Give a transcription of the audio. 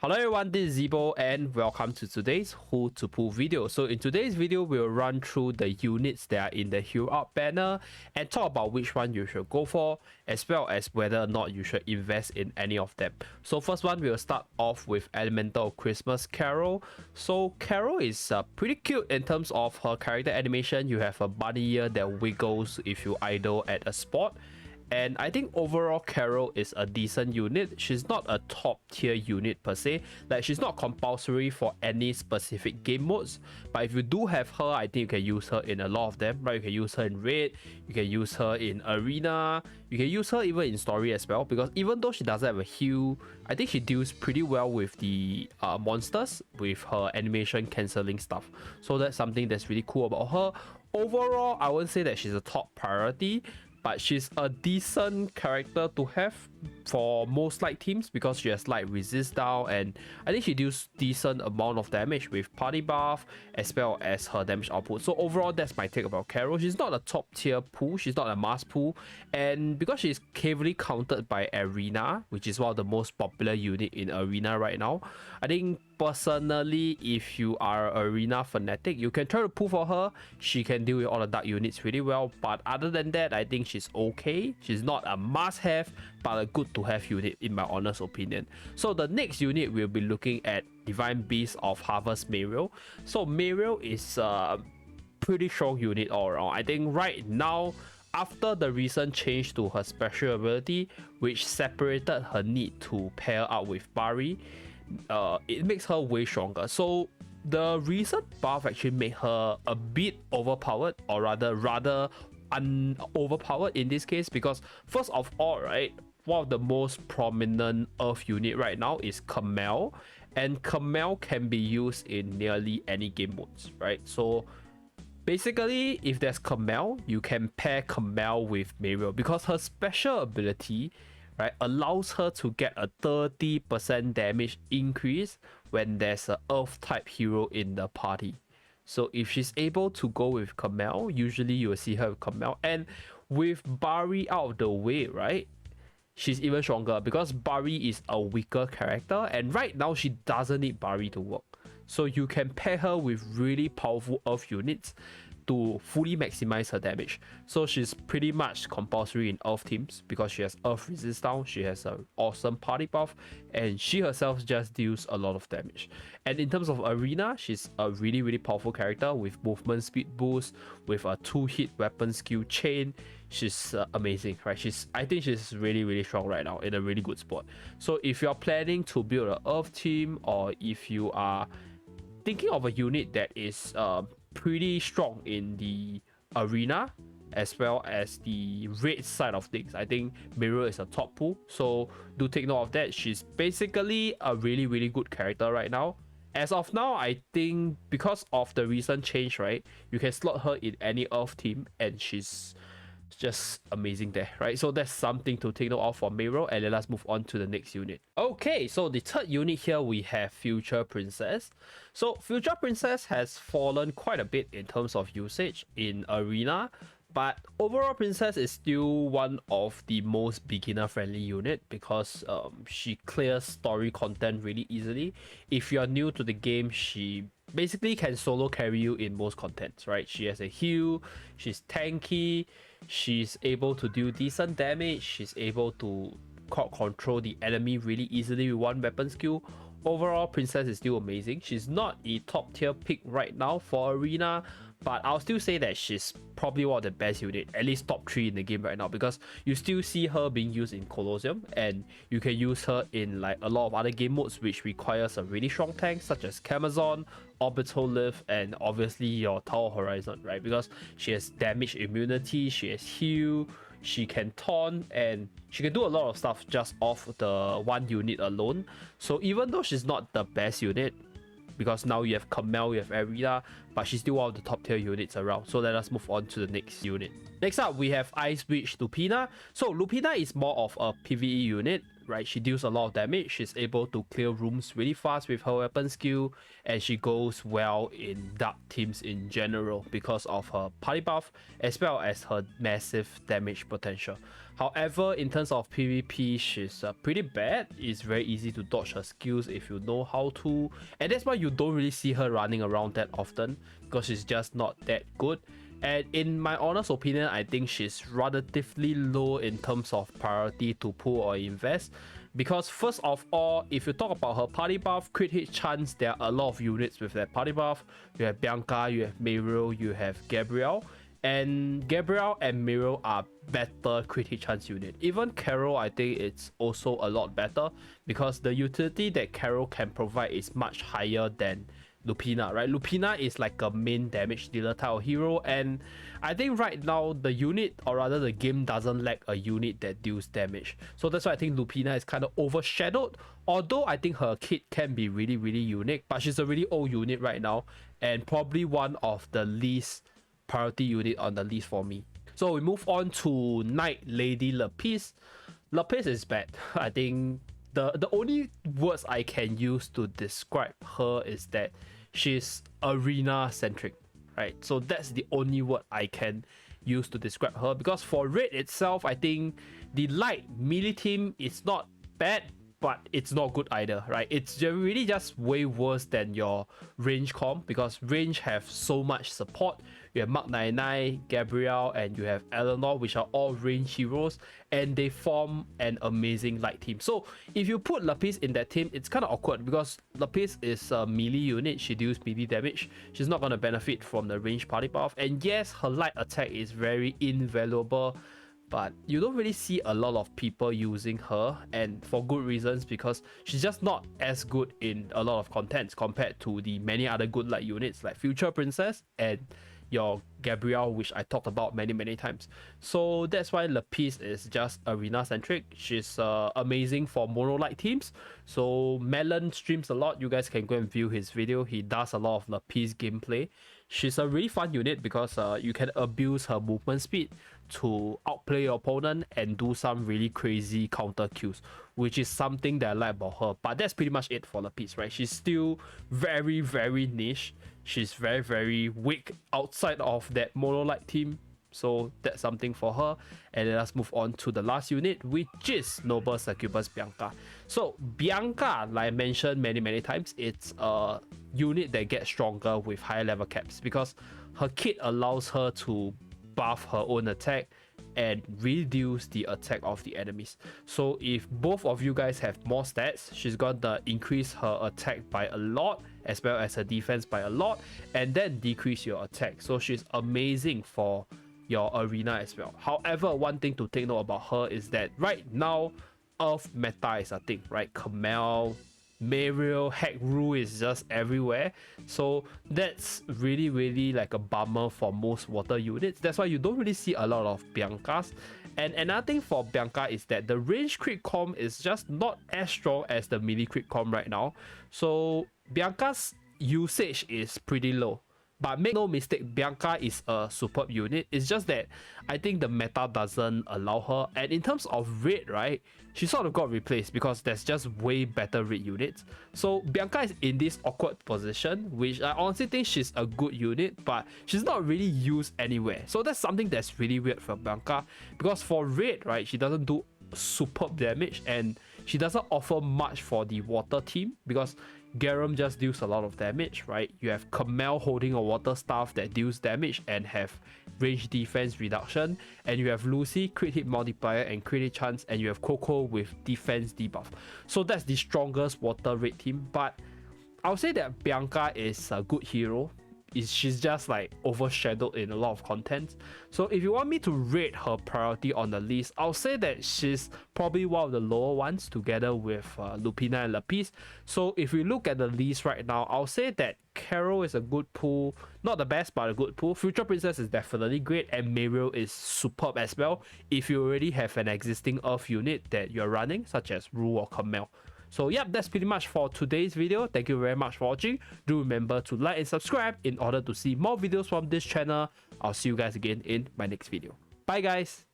Hello everyone, this is Zibo and welcome to today's Who to Pull video. So in today's video, we'll run through the units that are in the Heal Up banner and talk about which one you should go for, as well as whether or not you should invest in any of them. So first one, we'll start off with Elemental Christmas Carol. So Carol is pretty cute in terms of her character animation. You have a bunny ear that wiggles if you idle at a spot. And I think overall Carol is a decent unit. She's not a top tier unit per se. Like, she's not compulsory for any specific game modes. But if you do have her, I think you can use her in a lot of them, right? You can use her in raid, you can use her in arena, you can use her even in story as well. Because even though she doesn't have a heal, I think she deals pretty well with the monsters with her animation cancelling stuff. So that's something that's really cool about her. Overall, I wouldn't say that she's a top priority, but she's a decent character to have for most light teams because she has light resist down, and I think she deals decent amount of damage with party buff as well as her damage output. So overall, that's my take about Carol. She's not a top tier pool, she's not a mass pool, and because she's heavily counted by arena, which is one of the most popular unit in arena right now, I think personally, if you are an arena fanatic, you can try to pull for her. She can deal with all the dark units really well, but other than that, I think she's okay. She's not a must-have, but a good to have unit in my honest opinion. So the next unit, we'll be looking at Divine Beast of Harvest Mariel. So Mariel is a pretty strong unit all around. I think right now, after the recent change to her special ability, which separated her need to pair up with Bari, it makes her way stronger. So the recent buff actually made her a bit overpowered, or rather overpowered in this case, because first of all, right, one of the most prominent Earth unit right now is Kamel, and Kamel can be used in nearly any game modes, right? So basically, if there's Kamel, you can pair Kamel with Mariel because her special ability, right, allows her to get a 30% damage increase when there's an Earth type hero in the party. So if she's able to go with Kamel, usually you will see her with Kamel, and with Bari out of the way, right, she's even stronger because Bari is a weaker character, and right now she doesn't need Bari to work. So you can pair her with really powerful Earth units to fully maximize her damage. So she's pretty much compulsory in Earth teams because she has Earth resist down, she has an awesome party buff, and she herself just deals a lot of damage. And in terms of arena, she's a really powerful character with movement speed boost, with a 2-hit weapon skill chain. She's amazing, right? I think she's really strong right now, in a really good spot. So if you're planning to build an Earth team, or if you are thinking of a unit that is pretty strong in the arena as well as the raid side of things, I think Mariel is a top pool. So do take note of that. She's basically a really good character right now. As of now, I think because of the recent change, right, you can slot her in any Earth team and she's just amazing there, right? So that's something to take note of for Mariel, and let's move on to the next unit. Okay, so the third unit here, we have Future Princess. So Future Princess has fallen quite a bit in terms of usage in arena, but overall Princess is still one of the most beginner friendly unit because she clears story content really easily. If you're new to the game, she basically can solo carry you in most contents, right? She has a heal, she's tanky, she's able to do decent damage, she's able to control the enemy really easily with one weapon skill. Overall, Princess is still amazing. She's not a top tier pick right now for arena, but I'll still say that she's probably one of the best unit, at least top 3 in the game right now, because you still see her being used in Colosseum, and you can use her in like a lot of other game modes which requires a really strong tank, such as Camazon, Orbital Lift, and obviously your Tower Horizon, right? Because she has damage immunity, she has heal, she can taunt, and she can do a lot of stuff just off the one unit alone. So even though she's not the best unit, because now you have Kamel, you have Arena, but she's still one of the top tier units around. So let us move on to the next unit. Next up, we have Ice Witch Lupina. So Lupina is more of a PvE unit. right? She deals a lot of damage. She's able to clear rooms really fast with her weapon skill, and she goes well in dark teams in general because of her party buff as well as her massive damage potential. However, in terms of PvP, she's pretty bad. It's very easy to dodge her skills if you know how to, and that's why you don't really see her running around that often, because she's just not that good. And in my honest opinion, I think she's relatively low in terms of priority to pull or invest. Because first of all, if you talk about her party buff, crit hit chance, there are a lot of units with that party buff. You have Bianca, you have Muriel, you have Gabrielle. And Gabrielle and Muriel are better crit hit chance unit. Even Carol, I think it's also a lot better, because the utility that Carol can provide is much higher than Lupina, right? Lupina is like a main damage dealer type of hero, and I think right now the unit, or rather the game, doesn't lack a unit that deals damage. So that's why I think Lupina is kind of overshadowed, although I think her kit can be really, really unique, but she's a really old unit right now, and probably one of the least priority unit on the list for me. So we move on to Knight Lady Lapis. Lapis is bad. I think the only words I can use to describe her is that she's arena centric, right? So that's the only word I can use to describe her, because for Red itself, I think the light melee team is not bad, but it's not good either, right? It's really just way worse than your range comp, because range have so much support. You have Mark 99, Gabrielle, and you have Eleanor, which are all range heroes, and they form an amazing light team. So if you put Lapis in that team, it's kind of awkward, because Lapis is a melee unit. She deals melee damage. She's not going to benefit from the range party buff. And yes, her light attack is very invaluable, but you don't really see a lot of people using her, and for good reasons, because she's just not as good in a lot of contents compared to the many other good light units like Future Princess and your Gabrielle, which I talked about many times. So that's why Lapis is just arena centric. She's amazing for mono light teams. So Melon streams a lot. You guys can go and view his video. He does a lot of Lapis gameplay. She's a really fun unit because you can abuse her movement speed to outplay your opponent and do some really crazy counter kills, which is something that I like about her. But that's pretty much it for Lapis, right? She's still very niche. She's very weak outside of that mono light team, so that's something for her. And then let's move on to the last unit, which is Noble Succubus Bianca. So Bianca, like I mentioned many times, it's a unit that gets stronger with higher level caps, because her kit allows her to buff her own attack and reduce the attack of the enemies. So if both of you guys have more stats, she's gonna increase her attack by a lot, as well as her defense by a lot, and then decrease your attack. So she's amazing for your arena as well. However, one thing to take note about her is that right now Earth meta is a thing, right? Kamel, Mariel, Hack Rule is just everywhere. So that's really like a bummer for most water units. That's why you don't really see a lot of Biancas. And another thing for Bianca is that the range crit comp is just not as strong as the melee crit comp right now. So Bianca's usage is pretty low. But make no mistake, Bianca is a superb unit. It's just that I think the meta doesn't allow her. And in terms of raid, right, she sort of got replaced because there's just way better raid units. So Bianca is in this awkward position, which I honestly think she's a good unit, but she's not really used anywhere. So that's something that's really weird for Bianca, because for raid, right, she doesn't do superb damage, and she doesn't offer much for the water team, because Garum just deals a lot of damage, right? You have Kamel holding a water staff that deals damage and have range defense reduction, and you have Lucy crit hit multiplier and crit hit chance, and you have Coco with defense debuff. So that's the strongest water raid team. But I'll say that Bianca is a good hero. She's just like overshadowed in a lot of content. So if you want me to rate her priority on the list, I'll say that she's probably one of the lower ones together with Lupina and Lapis. So if we look at the list right now, I'll say that Carol is a good pull, not the best but a good pull. Future Princess is definitely great, and Mariel is superb as well if you already have an existing Earth unit that you're running, such as Rue or Kamel. So yeah, that's pretty much for today's video. Thank you very much for watching. Do remember to like and subscribe in order to see more videos from this channel. I'll see you guys again in my next video. Bye guys.